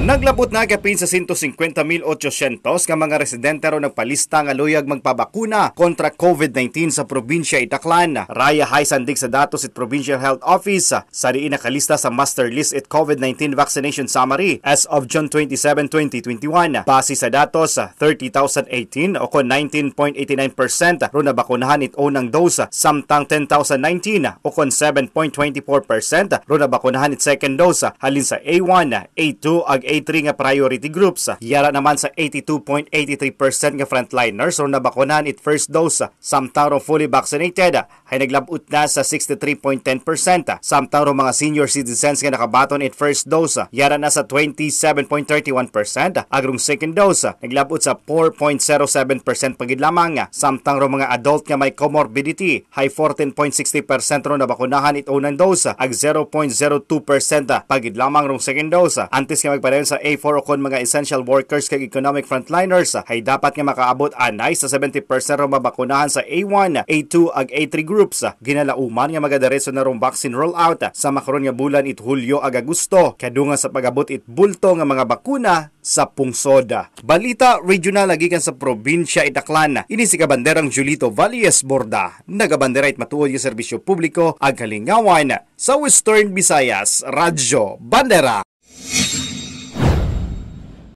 Naglabot na kapin sa 150,800 ka mga residente ro nagpalista nga luyag magpabakuna kontra COVID-19 sa probinsya Itaklan. Raya hay sandig sa datos it Provincial Health Office sa diin nakalista sa Master List it COVID-19 Vaccination Summary as of June 27, 2021. Base sa datos, 30,018 o kon 19.89% ro nabakunahan it unang dose, samtang 10,019 o kon 7.24% ro nabakunahan it second dose halin sa A1, A2 ag A3 nga priority groups. Yara naman sa 82.83% nga frontliners ro nabakunahan it first dose, samtang ro fully vaccinated ay naglabot na sa 63.10%, samtang ro mga senior citizens nga nakabaton it first dose yara na sa 27.31%, agrong second dose naglabot sa 4.07% pagid lamang, samtang ro mga adult nga may comorbidity hay 14.60% ro nabakunahan it unang dose ag 0.02% pagid lamang rong second dose. Antes nga magpadayon sa A4 o kon mga essential workers kag economic frontliners ay dapat nga makaabot anay sa 70% ro mabakunahan sa A1, A2 ag A3 groups. Ginalauman nga magadiretso na rong vaccine rollout sa makaron nga bulan it Hulyo ag Agosto kadungan sa pag-abot it bulto nga mga bakuna sa pungsod. Balita regional gikan sa probinsya Itaklan. Ini si kabanderang Julito Valles Borda. Nagabandera it matuod nga serbisyo publiko ag kalingawan sa Western Visayas Radyo Bandera.